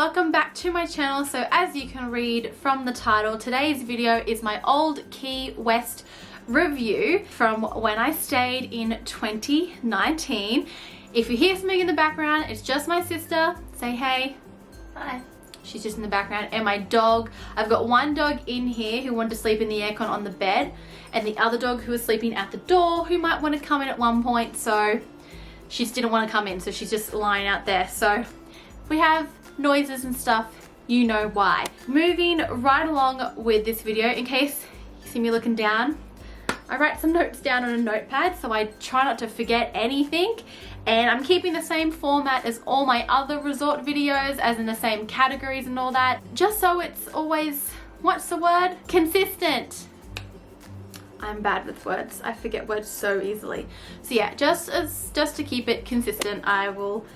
welcome back to my channel. So as you can read from the title, today's video is my Old Key West review from when I stayed in 2019. If you hear something in the background, it's just my sister. Say hey. Hi. She's just in the background, and my dog. I've got one dog in here who wanted to sleep in the aircon on the bed, and the other dog who was sleeping at the door who might want to come in at one point, so she just didn't want to come in, so she's just lying out there. So we have noises and stuff, you know why. Moving right along with this video, in case you see me looking down, I write some notes down on a notepad so I try not to forget anything, and I'm keeping the same format as all my other resort videos, as in the same categories and all that, just so it's always, what's the word? Consistent. I'm bad with words. I forget words so easily. So yeah, just to keep it consistent, I will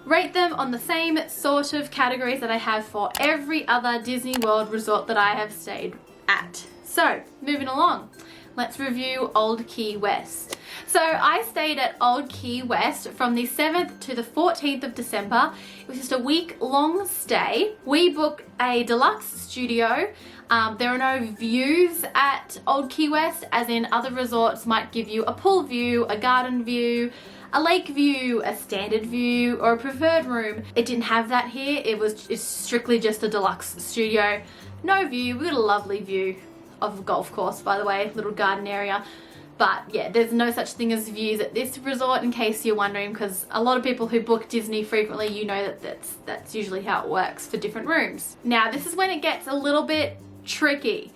rate them on the same sort of categories that I have for every other Disney World resort that I have stayed at. So moving along, let's review Old Key West. So I stayed at Old Key West from the 7th to the 14th of December. It was just a week-long stay. We booked a deluxe studio. There are no views at Old Key West, as in other resorts might give you a pool view, a garden view, a lake view, a standard view, or a preferred room. It didn't have that here. It's strictly just a deluxe studio. No view. We got a lovely view of a golf course, by the way, little garden area. But yeah, there's no such thing as views at this resort, in case you're wondering, because a lot of people who book Disney frequently, you know that's usually how it works for different rooms. Now, this is when it gets a little bit tricky.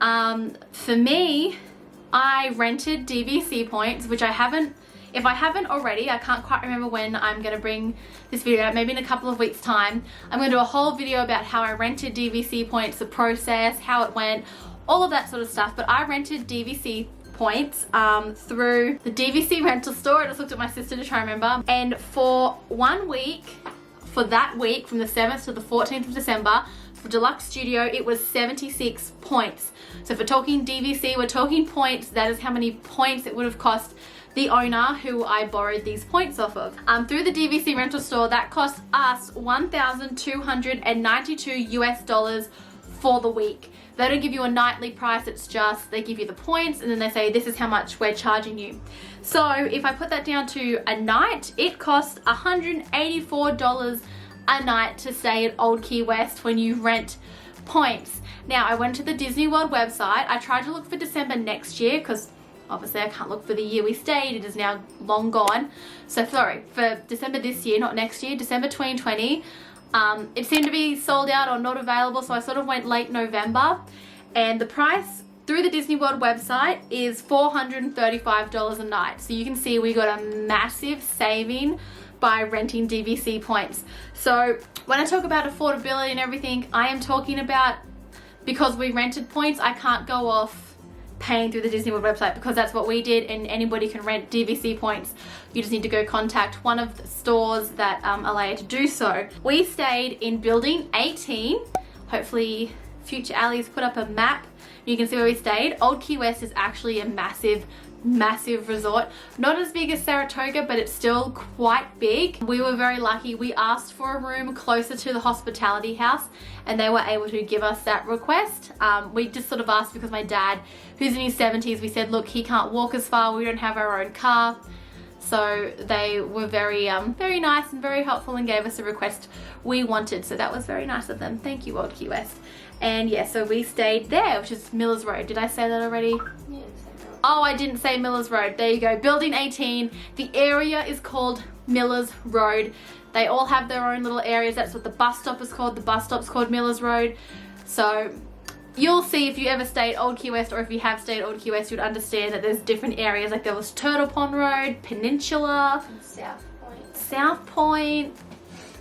For me, I rented DVC points, which I haven't, if I haven't already, I can't quite remember when I'm going to bring this video out, maybe in a couple of weeks time. I'm going to do a whole video about how I rented DVC points, the process, how it went, all of that sort of stuff. But I rented DVC points through the DVC rental store. I just looked at my sister to try and remember. And for 1 week, for that week, from the 7th to the 14th of December, for Deluxe Studio, it was 76 points. So if we're talking DVC, we're talking points. That is how many points it would have cost the owner who I borrowed these points off of. Through the DVC rental store, that cost us $1,292 US for the week. They don't give you a nightly price, it's just they give you the points and then they say this is how much we're charging you. So if I put that down to a night, it costs $184 a night to stay at Old Key West when you rent points. Now, I went to the Disney World website. I tried to look for December next year because obviously I can't look for the year we stayed. It is now long gone. So sorry, for December this year, not next year, December 2020. It seemed to be sold out or not available, so I sort of went late November, and the price through the Disney World website is $435 a night. So you can see we got a massive saving by renting DVC points. So when I talk about affordability and everything, I am talking about, because we rented points, I can't go off paying through the Disney World website, because that's what we did, and anybody can rent DVC points. You just need to go contact one of the stores that allow you to do so. We stayed in building 18. Hopefully future Ali's put up a map. You can see where we stayed. Old Key West is actually a massive resort. Not as big as Saratoga, but it's still quite big. We were very lucky. We asked for a room closer to the hospitality house and they were able to give us that request. We just sort of asked because my dad, who's in his 70s, we said, look, he can't walk as far, we don't have our own car. So they were very nice and very helpful and gave us a request we wanted. So that was very nice of them. Thank you, Old Key West. And yeah, so we stayed there, which is Millers Road. Did I say that already? Yeah. Oh, I didn't say Millers Road. There you go. Building 18. The area is called Millers Road. They all have their own little areas. That's what the bus stop is called. The bus stop's called Millers Road. So you'll see if you ever stayed Old Key West, or if you have stayed Old Key West, you'd understand that there's different areas. Like there was Turtle Pond Road, Peninsula, and South Point,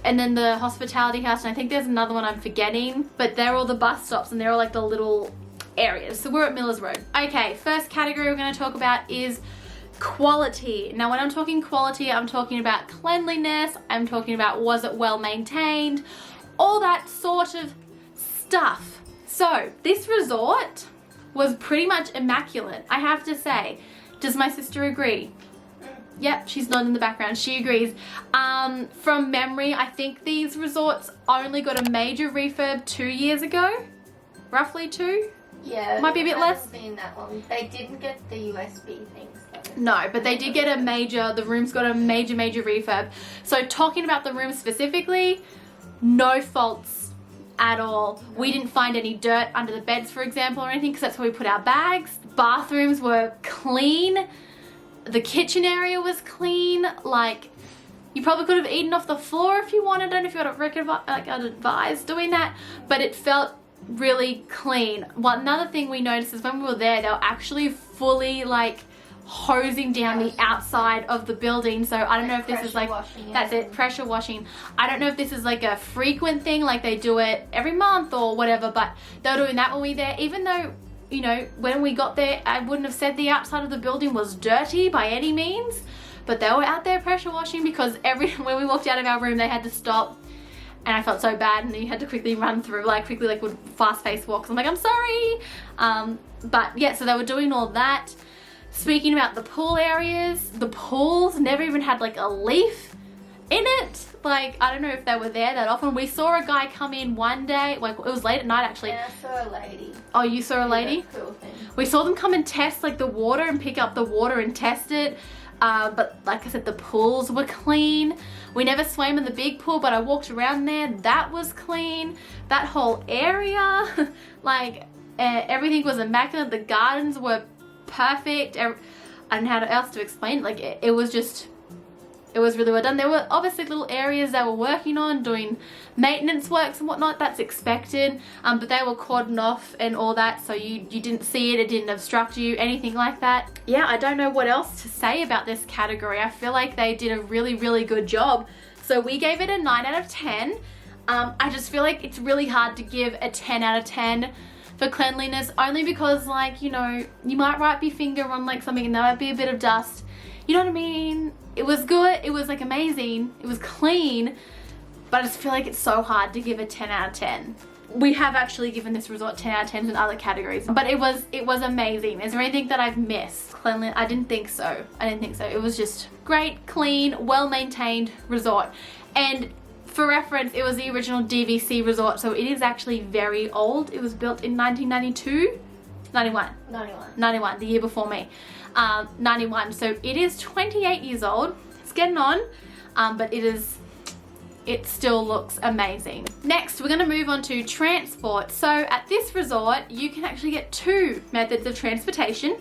and then the hospitality house. And I think there's another one I'm forgetting, but they're all the bus stops and they're all like the little areas. So we're at Millers Road. Okay, first category we're going to talk about is quality. Now when I'm talking quality, I'm talking about cleanliness, I'm talking about was it well maintained, all that sort of stuff. So this resort was pretty much immaculate, I have to say. Does my sister agree? Yep, she's not in the background. She agrees. From memory, I think these resorts only got a major refurb 2 years ago. Roughly 2. Yeah. Might be a bit less. Been that long. They didn't get the USB things though. No, but they did get a major, the rooms got a major refurb. So talking about the room specifically, no faults at all. We didn't find any dirt under the beds, for example, or anything, because that's where we put our bags. Bathrooms were clean. The kitchen area was clean. Like, you probably could have eaten off the floor if you wanted. I don't know if you I'd advise doing that, but it felt really clean. Another thing we noticed is when we were there, they were actually fully like hosing down the outside of the building. So I don't know if this is like, that's it, pressure washing. I don't know if this is like a frequent thing, like they do it every month or whatever, but they were doing that when we were there, even though, you know, when we got there, I wouldn't have said the outside of the building was dirty by any means, but they were out there pressure washing, because when we walked out of our room, they had to stop, and I felt so bad, and you had to quickly run through, like would fast-paced walks. I'm like, I'm sorry. But yeah, so they were doing all that. Speaking about the pool areas, the pools never even had like a leaf in it. Like, I don't know if they were there that often. We saw a guy come in one day, like it was late at night actually. Yeah, I saw a lady. Oh, you saw a lady? Cool thing. We saw them come and test like the water and pick up the water and test it. But like I said, the pools were clean. We never swam in the big pool, but I walked around there. That was clean. That whole area, like everything was immaculate. The gardens were perfect. I don't know how else to explain it. Like it was just, it was really well done. There were obviously little areas they were working on, doing maintenance works and whatnot. That's expected. But they were cordoned off and all that, so you didn't see it. It didn't obstruct you, anything like that. Yeah, I don't know what else to say about this category. I feel like they did a really, really good job. So we gave it a 9 out of 10. I just feel like it's really hard to give a 10 out of 10 for cleanliness, only because, like, you know, you might wipe your finger on like something and there might be a bit of dust. You know what I mean? It was good. It was like amazing. It was clean, but I just feel like it's so hard to give a 10 out of 10. We have actually given this resort 10 out of 10s in other categories, but it was amazing. Is there anything that I've missed? Cleanliness? I didn't think so. It was just great, clean, well-maintained resort. And for reference, it was the original DVC resort, so it is actually very old. It was built in 1992? 91, the year before me. 91, so it is 28 years old. It's getting on, but it still looks amazing. Next, we're going to move on to transport. So at this resort, you can actually get 2 methods of transportation.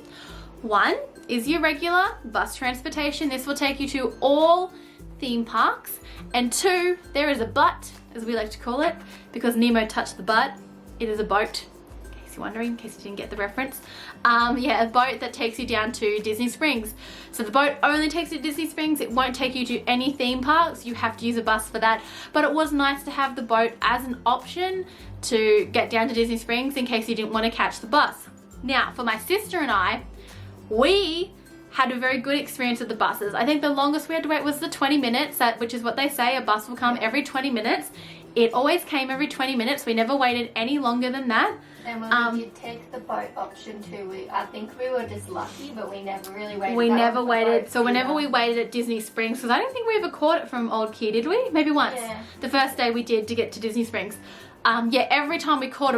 One is your regular bus transportation. This will take you to all theme parks. And 2, there is a butt, as we like to call it, because Nemo touched the butt. It is a boat, in case you're wondering, in case you didn't get the reference. Yeah, a boat that takes you down to Disney Springs. So the boat only takes you to Disney Springs. It won't take you to any theme parks. You have to use a bus for that. But it was nice to have the boat as an option to get down to Disney Springs in case you didn't want to catch the bus. Now, for my sister and I, we had a very good experience with the buses. I think the longest we had to wait was the 20 minutes, which is what they say, a bus will come every 20 minutes. It always came every 20 minutes. We never waited any longer than that. And when we did take the boat option too, I think we were just lucky, but we never really waited. We never waited. So whenever we waited at Disney Springs, because I don't think we ever caught it from Old Key, did we? Maybe once. Yeah. The first day we did to get to Disney Springs. Yeah, every time we caught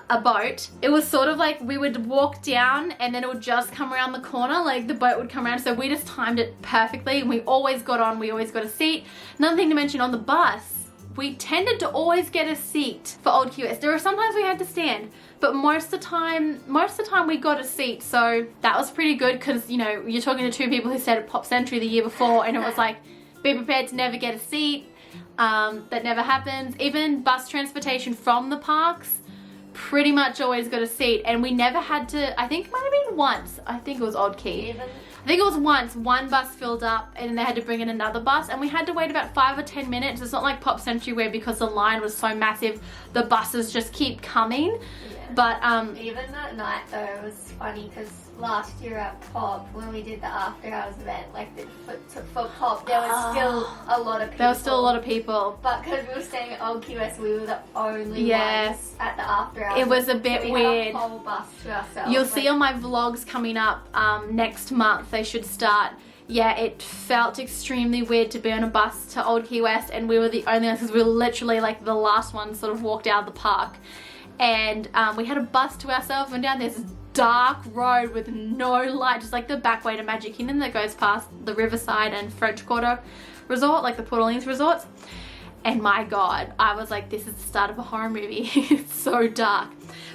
a boat, it was sort of like we would walk down and then it would just come around the corner, like the boat would come around. So we just timed it perfectly and we always got on, we always got a seat. Another thing to mention, on the bus, we tended to always get a seat for Old QS. There were sometimes we had to stand, but most of the time we got a seat. So that was pretty good, because, you know, you're talking to 2 people who stayed at Pop Century the year before, and it was like, be prepared to never get a seat. That never happens. Even bus transportation from the parks, pretty much always got a seat, and we never had to, I think it might have been once, I think it was Old Key. I think it was once, one bus filled up and then they had to bring in another bus, and we had to wait about 5 or 10 minutes. It's not like Pop Century where, because the line was so massive, the buses just keep coming. Yeah. But even that night though, it was funny, because last year at Pop, when we did the after hours event, like for Pop, there was still a lot of people. There was still a lot of people. But because we were staying at Old QS, we were the only Yes. ones at the after hours. It was a bit so we weird. had a whole bus to ourselves. You'll see on my vlogs coming up next month, they should start yeah, it felt extremely weird to be on a bus to Old Key West, and we were the only ones, because we were literally like the last ones sort of walked out of the park. And we had a bus to ourselves, went down this dark road with no light, just like the back way to Magic Kingdom that goes past the Riverside and French Quarter resort, like the Port Orleans resorts. And my God, I was like, this is the start of a horror movie. It's so dark.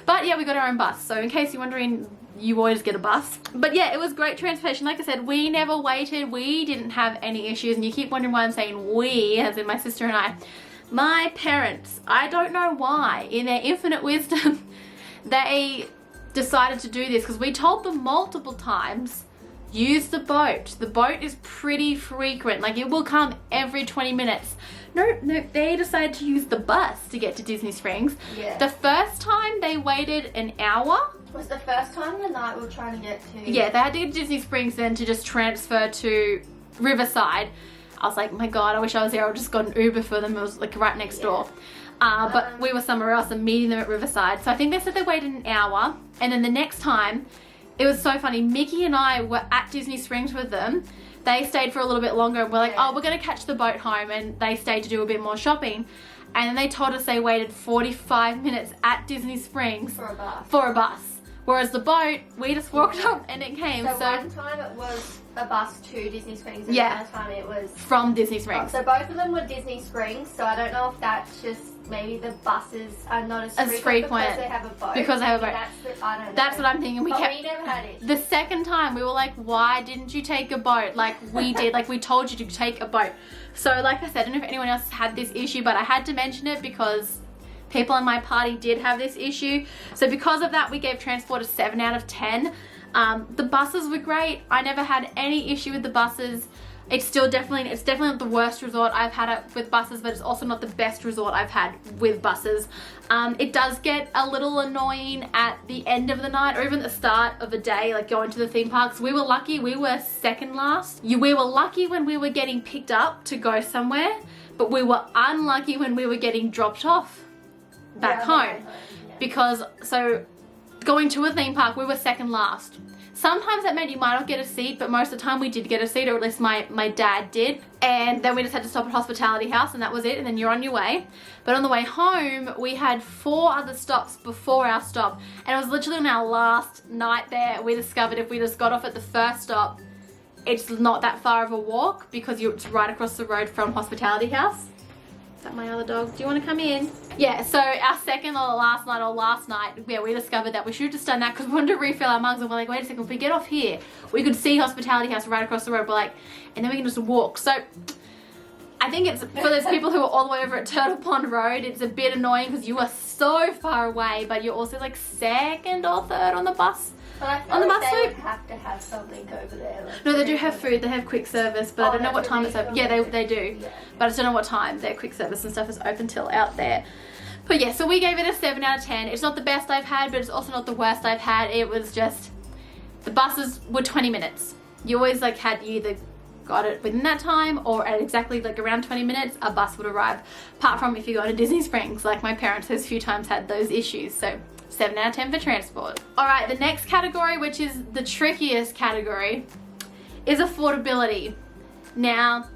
But yeah, we got our own bus. So in case you're wondering, you always get a bus. But yeah, it was great transportation. Like I said, we never waited. We didn't have any issues. And you keep wondering why I'm saying we, as in my sister and I. My parents, I don't know why, in their infinite wisdom, they decided to do this, because we told them multiple times, use the boat. The boat is pretty frequent. Like, it will come every 20 minutes. No, they decided to use the bus to get to Disney Springs. Yeah. The first time they waited an hour. Was the first time the night we were trying to get to? Yeah, they had to get to Disney Springs, then to just transfer to Riverside. I was like, my God, I wish I was there. I just got an Uber for them. It was like right next door. But we were somewhere else and meeting them at Riverside. So I think they said they waited an hour. And then the next time, it was so funny. Mickey and I were at Disney Springs with them. They stayed for a little bit longer. And we're like, oh, we're going to catch the boat home. And they stayed to do a bit more shopping. And then they told us they waited 45 minutes at Disney Springs for a bus. Whereas the boat, we just walked up and it came. So one time it was a bus to Disney Springs, and yeah, another time it was from Disney Springs. So both of them were Disney Springs, so I don't know if that's just maybe the buses are not as frequent because they have a boat. Because they have a boat. I don't know. That's what I'm thinking. We never had it. The second time we were like, why didn't you take a boat? Like we did, like we told you to take a boat. So like I said, I don't know if anyone else had this issue, but I had to mention it because people in my party did have this issue. So because of that, we gave transport a 7 out of 10. The buses were great. I never had any issue with the buses. It's definitely not the worst resort I've had it with buses, but it's also not the best resort I've had with buses. It does get a little annoying at the end of the night, or even the start of a day, like going to the theme parks. We were lucky, we were second last. We were lucky when we were getting picked up to go somewhere, but we were unlucky when we were getting dropped off back home. Because, so going to a theme park, we were second last. Sometimes that meant you might not get a seat, but most of the time we did get a seat, or at least my dad did. And then we just had to stop at Hospitality House, and that was it, and then you're on your way. But on the way home, we had 4 other stops before our stop, and it was literally on our last night there, we discovered if we just got off at the first stop, it's not that far of a walk, because it's right across the road from Hospitality House. Is that my other dog? Do you want to come in? Yeah, so our second or last night, yeah, we discovered that we should have just done that because we wanted to refill our mugs, and we're like, wait a second, if we get off here, we could see Hospitality House right across the road. We're like, and then we can just walk. So I think it's, for those people who are all the way over at Turtle Pond Road, it's a bit annoying because you are so far away, but you're also like second or third on the bus. But I feel like they would have to have something over there. Like no, they do have food. They have quick service, but I don't know what time it's open. Yeah, they do. Yeah. But I just don't know what time their quick service and stuff is open till out there. But yeah, so we gave it a 7 out of 10. It's not the best I've had, but it's also not the worst I've had. It was just, the buses were 20 minutes. You always like had either got it within that time, or at exactly like around 20 minutes, a bus would arrive. Apart from if you go to Disney Springs, like my parents has a few times had those issues. So 7 out of 10 for transport. All right, the next category, which is the trickiest category, is affordability. Now,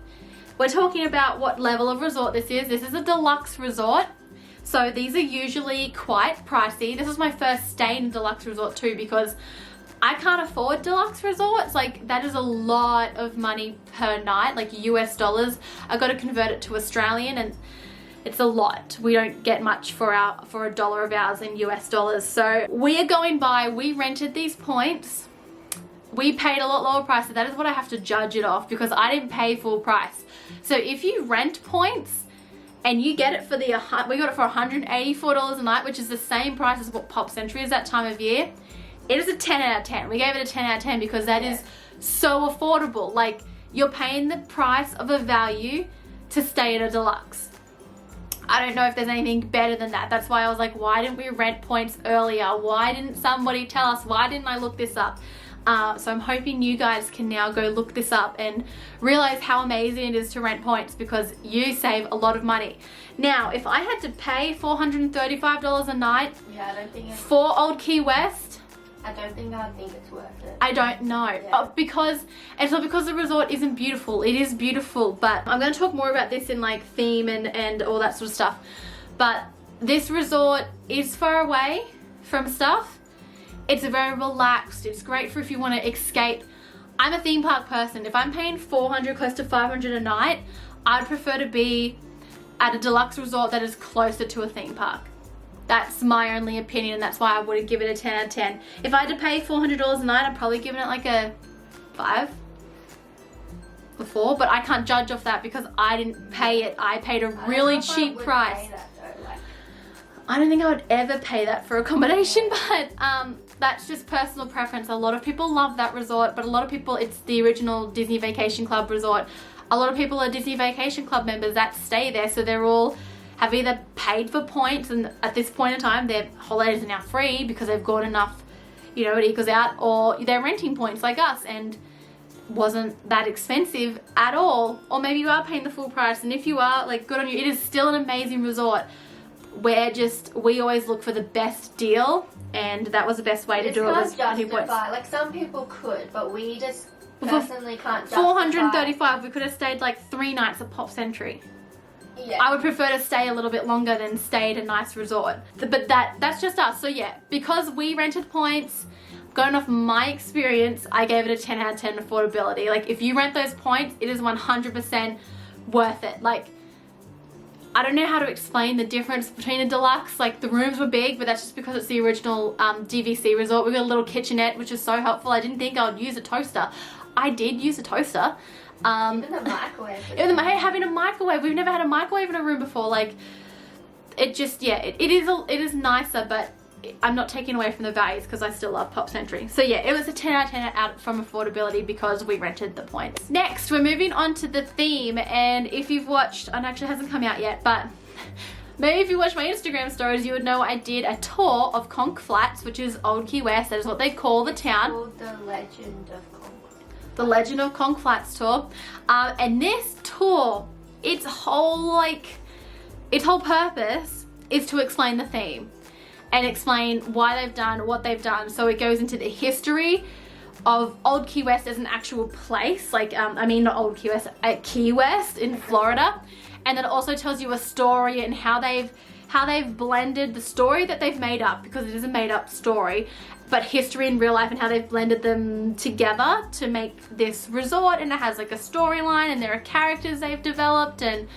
we're talking about what level of resort this is. This is a deluxe resort. So these are usually quite pricey. This is my first stay in a deluxe resort too, because I can't afford deluxe resorts. Like, that is a lot of money per night, like US dollars. I got to convert it to Australian, and it's a lot. We don't get much for a dollar of ours in US dollars. So we are going by, we rented these points. We paid a lot lower price. So that is what I have to judge it off, because I didn't pay full price. So if you rent points and you get it for we got it for $184 a night, which is the same price as what Pop Century is that time of year. It is a 10 out of 10. We gave it a 10 out of 10 because that is so affordable. Like, you're paying the price of a value to stay at a deluxe. I don't know if there's anything better than that. That's why I was like, why didn't we rent points earlier? Why didn't somebody tell us? Why didn't I look this up? So I'm hoping you guys can now go look this up and realize how amazing it is to rent points, because you save a lot of money. Now, if I had to pay $435 a night I don't think for Old Key West, I don't think I think it's worth it. I don't know. Because it's not because the resort isn't beautiful. It is beautiful, but I'm going to talk more about this in like theme and all that sort of stuff. But this resort is far away from stuff. It's very relaxed. It's great for if you want to escape. I'm a theme park person. If I'm paying $400, close to $500 a night, I'd prefer to be at a deluxe resort that is closer to a theme park. That's my only opinion, and that's why I would give it a 10 out of 10. If I had to pay $400 a night, I'd probably give it like a 5 or 4, but I can't judge off that because I didn't pay it. I paid a really cheap price. I don't think I would ever pay that for accommodation, but that's just personal preference. A lot of people love that resort, but a lot of people, it's the original Disney Vacation Club resort. A lot of people are Disney Vacation Club members that stay there, so they're all have either paid for points, and at this point in time their holidays are now free because they've got enough, you know, it equals out, or they're renting points like us and wasn't that expensive at all. Or maybe you are paying the full price, and if you are, like, good on you. It is still an amazing resort. We always look for the best deal, and that was the best way to do it. Was justify. Like, some people could, but we just personally can't justify. $435, we could have stayed like 3 nights at Pop Century. Yeah. I would prefer to stay a little bit longer than stay at a nice resort. But that's just us. So yeah, because we rented points, going off my experience, I gave it a 10 out of 10 affordability. Like, if you rent those points, it is 100% worth it. Like, I don't know how to explain the difference between a deluxe. Like, the rooms were big, but that's just because it's the original DVC resort. We got a little kitchenette, which is so helpful. I didn't think I would use a toaster. I did use a toaster. Even the microwave. Having a microwave. We've never had a microwave in a room before. Like, it just, yeah, it is nicer, but I'm not taking away from the values because I still love Pop Century. So yeah, it was a 10 out of 10 out from affordability because we rented the points. Next, we're moving on to the theme, and if you've watched, and actually it hasn't come out yet, but maybe if you watched my Instagram stories, you would know I did a tour of Conch Flats, which is Old Key West. That is what they call the town. Called the Legend of Conch. The Legend of Conch Flats tour. And this tour, its whole purpose is to explain the theme and explain why they've done what they've done. So it goes into the history of Old Key West as an actual place, like, not Old Key West, at Key West in Florida. And then it also tells you a story and how they've blended the story that they've made up, because it is a made up story, but history and real life, and how they've blended them together to make this resort. And it has like a storyline, and there are characters they've developed, and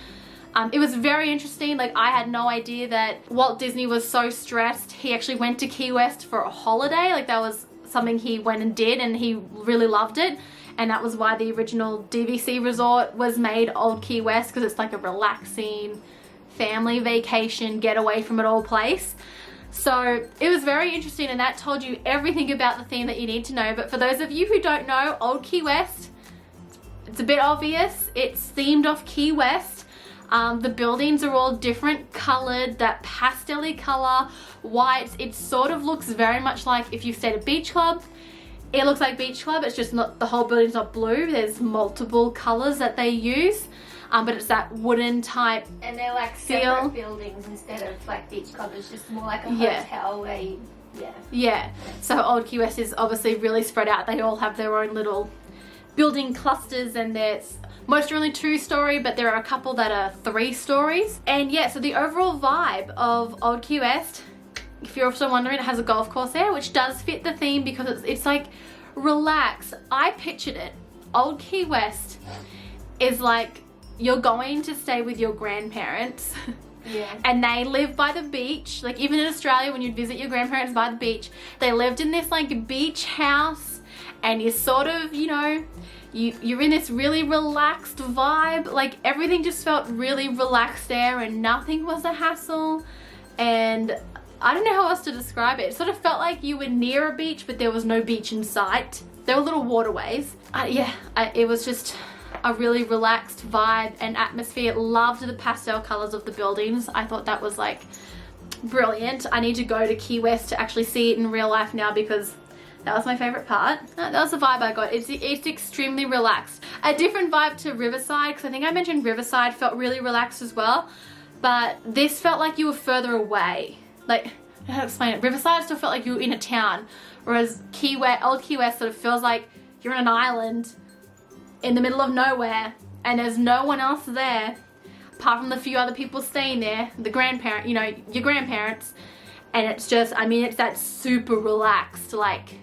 it was very interesting. Like, I had no idea that Walt Disney was so stressed. He actually went to Key West for a holiday. Like, that was something he went and did, and he really loved it. And that was why the original DVC resort was made Old Key West, because it's like a relaxing family vacation, get away from it all place. So it was very interesting, and that told you everything about the theme that you need to know. But for those of you who don't know, Old Key West, it's a bit obvious. It's themed off Key West. The buildings are all different colored, that pastel-y color, white. It sort of looks very much like if you stayed at Beach Club. It looks like Beach Club. It's just not, the whole building's not blue. There's multiple colors that they use. But it's that wooden type feel. And they're like separate buildings instead of like Beach Club. It's just more like a hotel where you, Yeah. So Old Key West is obviously really spread out. They all have their own little building clusters, and there's most are only 2-story, but there are a couple that are 3 stories. And yeah, so the overall vibe of Old Key West, if you're also wondering, it has a golf course there, which does fit the theme because it's like relax. I pictured it. Old Key West is like you're going to stay with your grandparents. Yeah. And they live by the beach. Like, even in Australia, when you'd visit your grandparents by the beach, they lived in this like beach house, and you sort of, you know, you're in this really relaxed vibe. Like, everything just felt really relaxed there, and nothing was a hassle. And I don't know how else to describe it. It sort of felt like you were near a beach, but there was no beach in sight. There were little waterways. It was just a really relaxed vibe and atmosphere. Loved the pastel colors of the buildings. I thought that was like brilliant. I need to go to Key West to actually see it in real life now, because that was my favorite part. That was the vibe I got. It's extremely relaxed. A different vibe to Riverside, because I think I mentioned Riverside felt really relaxed as well, but this felt like you were further away. Like, how to explain it. Riverside still felt like you were in a town, whereas Old Key West sort of feels like you're on an island in the middle of nowhere, and there's no one else there apart from the few other people staying there, the grandparent, you know, your grandparents, and it's just, I mean, it's that super relaxed, like,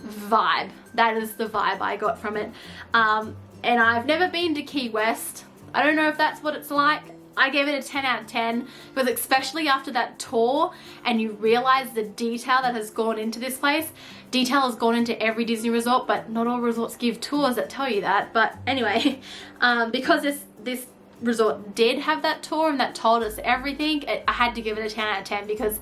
vibe. That is the vibe I got from it. And I've never been to Key West. I don't know if that's what it's like. I gave it a 10 out of 10 because especially after that tour and you realize the detail that has gone into this place. Detail has gone into every Disney resort, but not all resorts give tours that tell you that. But anyway, because this resort did have that tour and that told us everything, I had to give it a 10 out of 10 because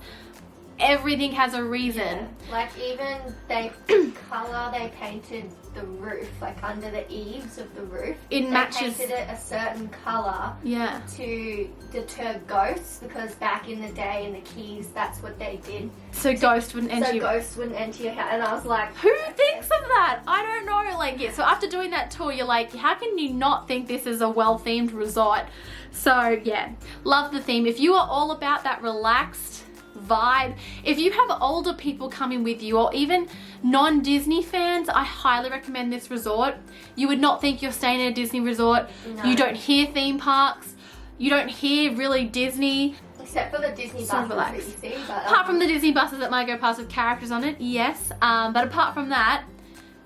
everything has a reason. Yeah. Like even the colour they painted the roof, like under the eaves of the roof. It matches. They painted it a certain colour. Yeah. To deter ghosts, because back in the day in the Keys, that's what they did. So ghosts wouldn't enter. So ghosts wouldn't enter your house, and I was like, who thinks of that? I don't know. Like, yeah. So after doing that tour, you're like, how can you not think this is a well-themed resort? So yeah, love the theme. If you are all about that relaxed vibe, if you have older people coming with you or even non-Disney fans, I highly recommend this resort. You would not think you're staying in a Disney resort. No. You don't hear theme parks, you don't hear really Disney, except for the Disney buses that you see, but apart from the Disney buses that might go past with characters on it, yes, but apart from that,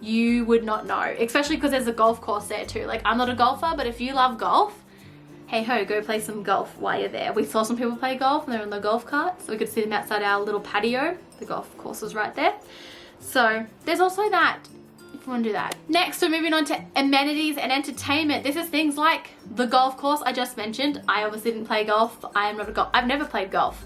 you would not know, especially because there's a golf course there too. Like, I'm not a golfer, but if you love golf, hey ho, go play some golf while you're there. We saw some people play golf and they're in the golf cart, so we could see them outside our little patio. The golf course was right there. So there's also that, if you want to do that. Next, we're moving on to amenities and entertainment. This is things like the golf course I just mentioned. I obviously didn't play golf. I've never played golf.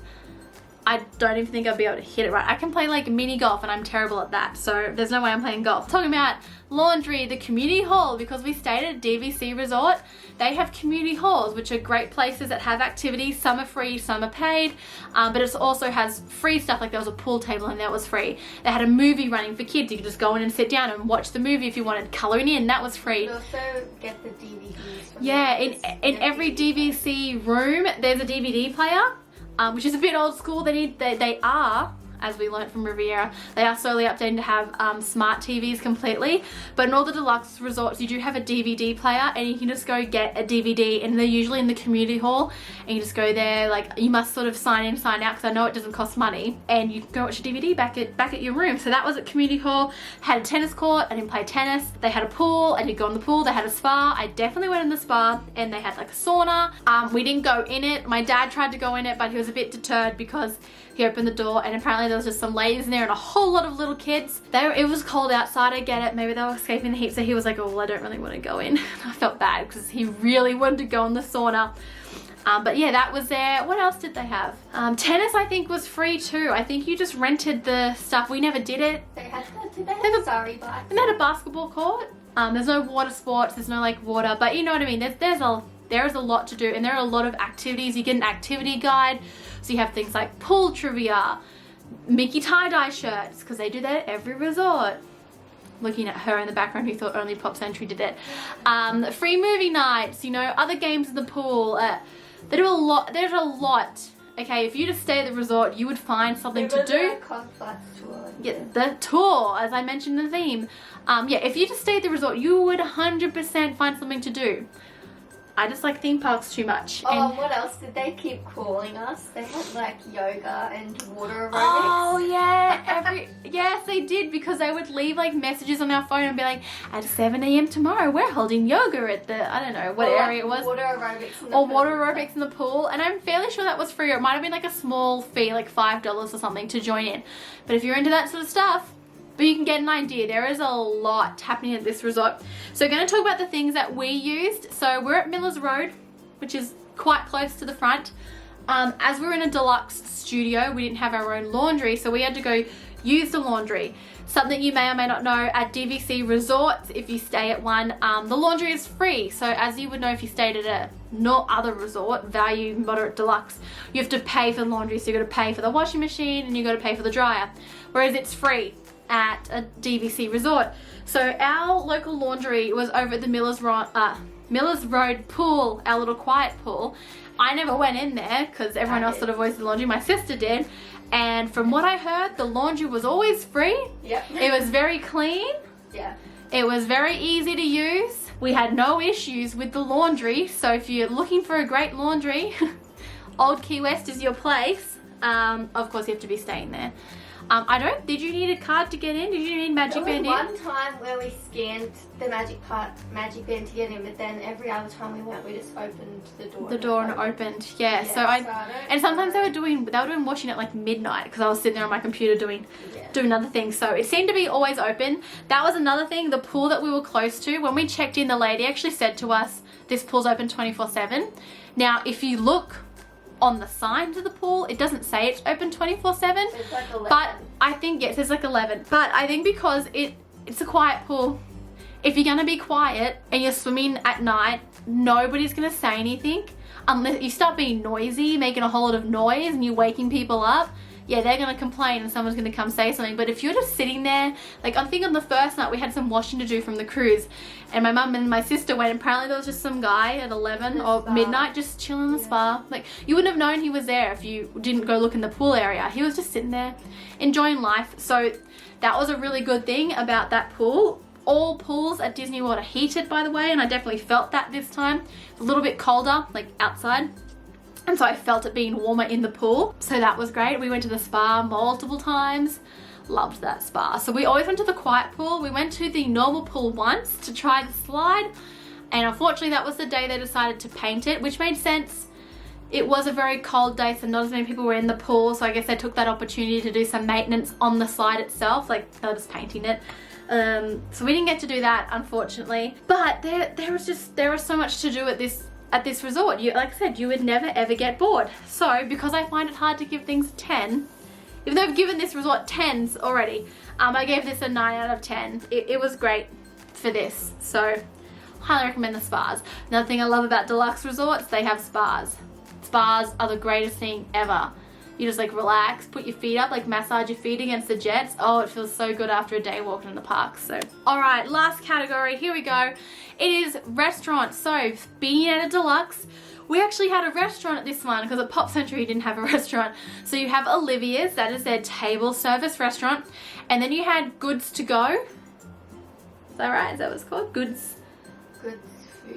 I don't even think I'll be able to hit it right. I can play like mini golf and I'm terrible at that, so there's no way I'm playing golf. Talking about laundry, the community hall, because we stayed at a DVC resort, they have community halls, which are great places that have activities. Some are free, some are paid, but it also has free stuff. Like there was a pool table and that was free. They had a movie running for kids. You could just go in and sit down and watch the movie if you wanted. Colouring in, that was free. You also get the DVDs. Yeah, in every DVC room, there's a DVD player. Which is a bit old school. They are, as we learnt from Riviera, they are slowly updating to have smart TVs completely. But in all the deluxe resorts, you do have a DVD player, and you can just go get a DVD, and they're usually in the community hall, and you just go there. Like, you must sort of sign in, sign out, because I know it doesn't cost money, and you can go watch a DVD back at your room. So that was at community hall. Had a tennis court. I didn't play tennis. They had a pool. I did go in the pool. They had a spa. I definitely went in the spa, and they had like a sauna. We didn't go in it. My dad tried to go in it, but he was a bit deterred because he opened the door and apparently there was just some ladies in there and a whole lot of little kids. It was cold outside, I get it. Maybe they were escaping the heat, so he was like, oh, well, I don't really want to go in. I felt bad because he really wanted to go in the sauna. But yeah, that was there. What else did they have? Tennis, I think, was free too. I think you just rented the stuff. We never did it. Did they have a sorry bike? They had a basketball court. There's no water sports. There's no like water, but you know what I mean. There is a lot to do, and there are a lot of activities. You get an activity guide, so you have things like pool trivia, Mickey tie-dye shirts, because they do that at every resort. Looking at her in the background who thought only Pop Century did it. Free movie nights, you know, other games in the pool. They do a lot. There's a lot. Okay, if you just stay at the resort, you would find something to do. Yeah, the tour, as I mentioned in the theme. Yeah, if you just stay at the resort, you would 100% find something to do. I just like theme parks too much. Oh, and what else did they keep calling us? They had like yoga and water aerobics. Oh yeah, yes they did, because they would leave like messages on our phone and be like, at 7 AM tomorrow we're holding yoga at the, I don't know what area it was. Water aerobics in the or pool. water aerobics in the pool, and I'm fairly sure that was free. Or it might have been like a small fee, like $5 or something to join in. But if you're into that sort of stuff, but you can get an idea. There is a lot happening at this resort. So we're going to talk about the things that we used. So we're at Millers Road, which is quite close to the front. As we're in a deluxe studio, we didn't have our own laundry, so we had to go use the laundry. Something you may or may not know, at DVC resorts, if you stay at one, the laundry is free. So as you would know if you stayed at a no other resort, value, moderate, deluxe, you have to pay for the laundry. So you got to pay for the washing machine and you got to pay for the dryer. Whereas it's free at a DVC resort. So our local laundry was over at the Millers Road pool, our little quiet pool. I never went in there because everyone else sort of always did laundry. My sister did, And from what I heard, the laundry was always free. Yep. It was very clean. Yeah. It was very easy to use. We had no issues with the laundry. So if you're looking for a great laundry, Old Key West is your place. Of course, you have to be staying there. Did you need a card to get in? Did you need Magic Band in? There was one time where we scanned the Magic Band to get in, but then every other time we went, we just opened the door. The door and it opened. Yeah. Yeah, And sometimes they were doing washing at like midnight because I was sitting there on my computer doing other things. So it seemed to be always open. That was another thing. The pool that we were close to, when we checked in, the lady actually said to us, "This pool's open 24/7." Now, if you look on the sign to the pool, it doesn't say it's open 24/7. It's like 11. But I think, yes, it's like 11. But I think because it's a quiet pool, if you're gonna be quiet and you're swimming at night, nobody's gonna say anything unless you start being noisy, making a whole lot of noise, and you're waking people up. Yeah, they're gonna complain and someone's gonna come say something. But if you're just sitting there, like I think on the first night we had some washing to do from the cruise, and my mum and my sister went, and apparently there was just some guy at 11 or midnight just chilling in the spa. Like, you wouldn't have known he was there if you didn't go look in the pool area. He was just sitting there enjoying life. So that was a really good thing about that pool. All pools at Disney World are heated, by the way, and I definitely felt that this time. It's a little bit colder, like outside. And so I felt it being warmer in the pool. So that was great. We went to the spa multiple times. Loved that spa. So we always went to the quiet pool. We went to the normal pool once to try the slide. And unfortunately that was the day they decided to paint it, which made sense. It was a very cold day, so not as many people were in the pool. So I guess they took that opportunity to do some maintenance on the slide itself. Like, they were just painting it. So we didn't get to do that, unfortunately. But there was so much to do at this resort. Like I said, you would never ever get bored. So because I find it hard to give things 10, even though I've given this resort 10s already, I gave this a 9 out of 10. It was great for this. So highly recommend the spas. Another thing I love about deluxe resorts, they have spas. Spas are the greatest thing ever. You just like relax, put your feet up, like massage your feet against the jets. Oh, it feels so good after a day walking in the park. So, all right, last category, here we go. It is restaurants. So being at a deluxe, we actually had a restaurant at this one because at Pop Century didn't have a restaurant. So you have Olivia's, that is their table service restaurant. And then you had Goods to Go. Is that right? Is that what it's called? Goods Food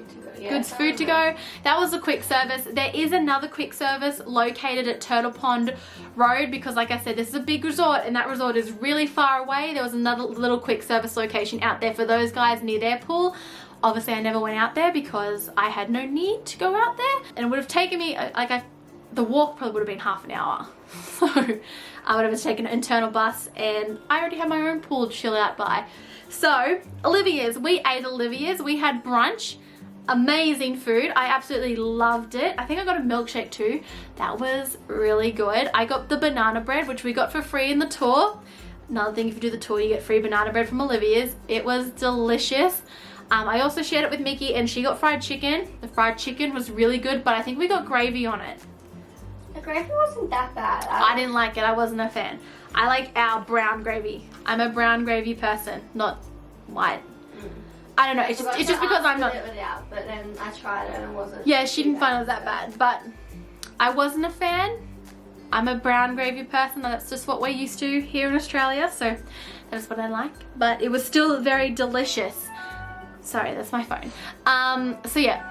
to Go. Yeah, Goods Food to Go. That was a quick service. There is another quick service located at Turtle Pond Road because, like I said, this is a big resort and that resort is really far away. There was another little quick service location out there for those guys near their pool. Obviously, I never went out there because I had no need to go out there, and it would have taken me the walk probably would have been half an hour. So I would have taken an internal bus, and I already had my own pool to chill out by. So Olivia's, we ate Olivia's. We had brunch. Amazing food. I absolutely loved it. I think I got a milkshake too. That was really good. I got the banana bread, which we got for free in the tour. Another thing, if you do the tour, you get free banana bread from Olivia's. It was delicious. I also shared it with Mickey and she got fried chicken. The fried chicken was really good, but I think we got gravy on it. The gravy wasn't that bad. I didn't like it. I wasn't a fan. I like our brown gravy. I'm a brown gravy person, not white. I don't know, it's just because I'm not... But then I tried it and it wasn't... Yeah, she didn't find it was that bad, but I wasn't a fan. I'm a brown gravy person, and that's just what we're used to here in Australia, so that's what I like. But it was still very delicious. Sorry, that's my phone. So yeah,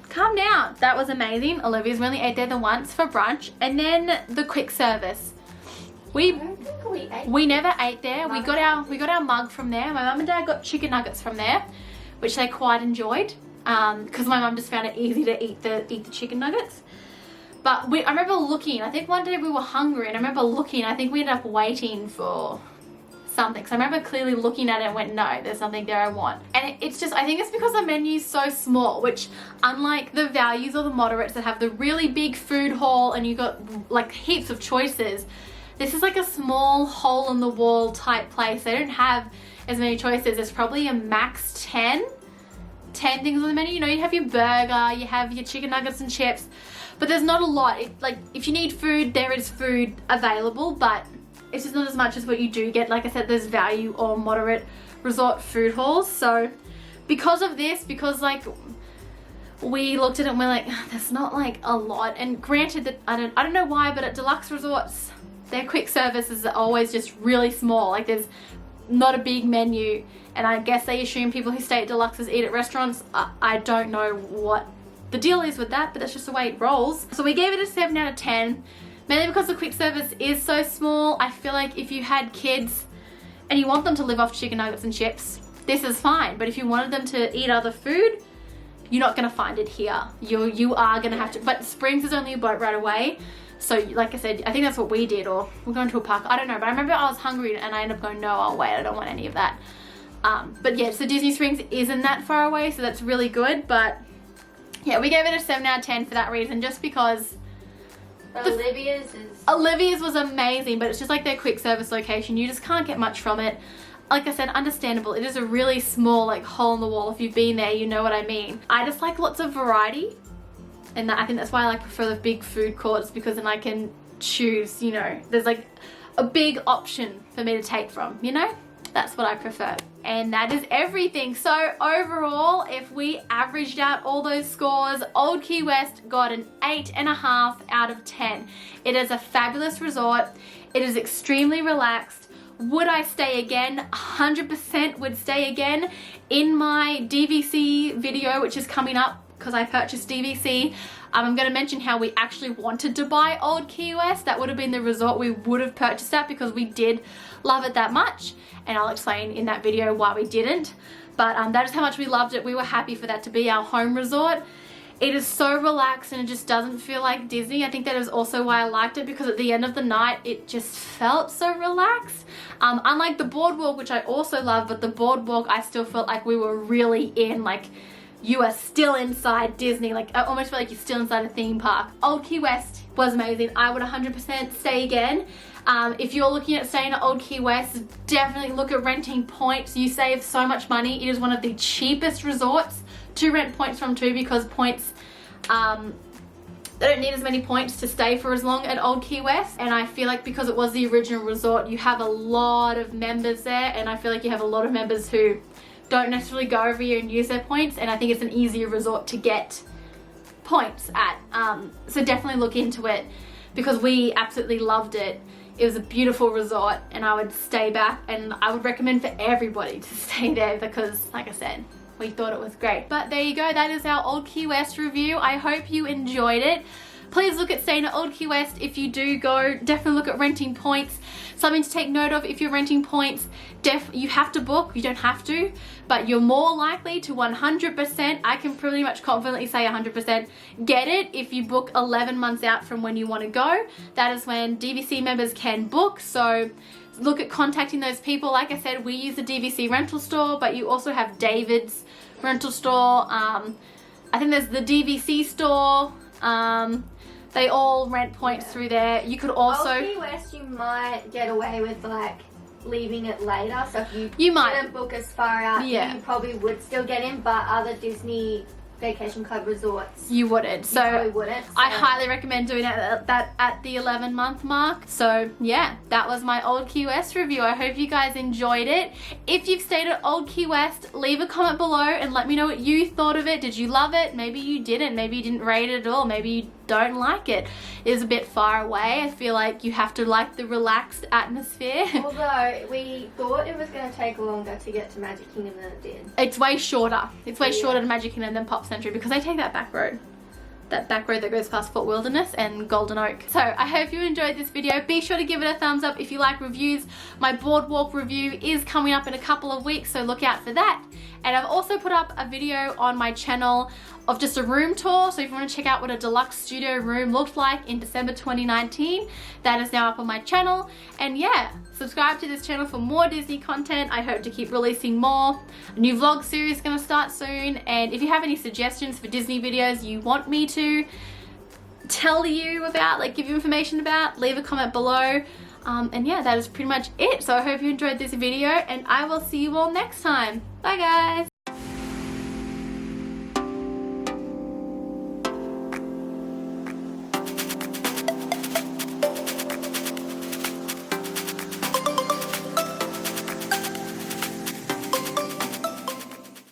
calm down. That was amazing. Olivia's only ate there the once for brunch, and then the quick service. We never ate there. We got our mug from there. My mum and dad got chicken nuggets from there, which they quite enjoyed because my mum just found it easy to eat the chicken nuggets. But I remember looking. I think one day we were hungry, and I remember looking. I think we ended up waiting for something. So I remember clearly looking at it and went, no, there's something there I want. And it's just, I think it's because the menu's so small, which unlike the values or the moderates that have the really big food hall and you got like heaps of choices, this is like a small hole in the wall type place. They don't have as many choices. There's probably a max 10 things on the menu. You know, you have your burger, you have your chicken nuggets and chips, but there's not a lot. Like if you need food, there is food available, but it's just not as much as what you do get. Like I said, there's value or moderate resort food halls. So because of this, because like we looked at it and we're like, there's not like a lot. And granted that I don't know why, but at deluxe resorts, their quick services are always just really small. Like there's not a big menu, and I guess they assume people who stay at deluxes eat at restaurants. I don't know what the deal is with that, but that's just the way it rolls. So we gave it a 7 out of 10, mainly because the quick service is so small. I feel like if you had kids and you want them to live off chicken nuggets and chips, this is fine. But if you wanted them to eat other food, you're not gonna find it here. You are gonna have to, but Springs is only a boat right away. So like I said, I think that's what we did, or we're going to a park, I don't know. But I remember I was hungry and I ended up going, no, I'll wait, I don't want any of that. But yeah, so Disney Springs isn't that far away, so that's really good. But yeah, we gave it a 7 out of 10 for that reason, just because Olivia's was amazing, but it's just like their quick service location. You just can't get much from it. Like I said, understandable. It is a really small, like, hole in the wall. If you've been there, you know what I mean. I just like lots of variety, and I think that's why I like prefer the big food courts, because then I can choose, you know, there's like a big option for me to take from, you know? That's what I prefer. And that is everything. So overall, if we averaged out all those scores, Old Key West got an 8.5 out of 10. It is a fabulous resort. It is extremely relaxed. Would I stay again? 100% would stay again. In my DVC video, which is coming up because I purchased DVC, I'm going to mention how we actually wanted to buy Old Key West. That would have been the resort we would have purchased at, because we did love it that much. And I'll explain in that video why we didn't. But that is how much we loved it. We were happy for that to be our home resort. It is so relaxed and it just doesn't feel like Disney. I think that is also why I liked it, because at the end of the night, it just felt so relaxed. Unlike the boardwalk, which I also love, but the boardwalk, I still felt like we were really in, like, you are still inside Disney. Like, I almost feel like you're still inside a theme park. Old Key West was amazing. I would 100% stay again. If you're looking at staying at Old Key West, definitely look at renting points. You save so much money. It is one of the cheapest resorts to rent points from too, because points, they don't need as many points to stay for as long at Old Key West. And I feel like because it was the original resort, you have a lot of members there, and I feel like you have a lot of members who don't necessarily go every year and use their points, and I think it's an easier resort to get points at. So definitely look into it, because we absolutely loved it. It was a beautiful resort, and I would stay back, and I would recommend for everybody to stay there, because like I said, we thought it was great. But there you go, that is our Old Key West review. I hope you enjoyed it. Please look at staying at Old Key West if you do go. Definitely look at renting points. Something to take note of: if you're renting points, you have to book. You don't have to, but you're more likely to 100%, I can pretty much confidently say 100%, get it if you book 11 months out from when you want to go. That is when DVC members can book. So look at contacting those people. Like I said, we use the DVC rental store, but you also have David's rental store. I think there's the DVC store. They all rent points through there. You could also... Old Key West, you might get away with, like, leaving it later. So if you might didn't book as far out, yeah, you probably would still get in, but other Disney Vacation Club resorts, you wouldn't. So probably wouldn't. So I highly recommend doing it at the 11-month mark. So yeah, that was my Old Key West review. I hope you guys enjoyed it. If you've stayed at Old Key West, leave a comment below and let me know what you thought of it. Did you love it? Maybe you didn't. Maybe you didn't rate it at all. Maybe you don't like it. It is a bit far away. I feel like you have to like the relaxed atmosphere. Although we thought it was going to take longer to get to Magic Kingdom than it did. It's way shorter. It's way shorter to Magic Kingdom than Pop Century, because I take that back road. That back road that goes past Fort Wilderness and Golden Oak. So I hope you enjoyed this video. Be sure to give it a thumbs up if you like reviews. My boardwalk review is coming up in a couple of weeks, so look out for that. And I've also put up a video on my channel of just a room tour. So if you want to check out what a deluxe studio room looked like in December 2019, that is now up on my channel. And yeah, subscribe to this channel for more Disney content. I hope to keep releasing more. A new vlog series is going to start soon. And if you have any suggestions for Disney videos you want me to tell you about, like give you information about, leave a comment below. And yeah, that is pretty much it. So I hope you enjoyed this video, and I will see you all next time. Bye guys.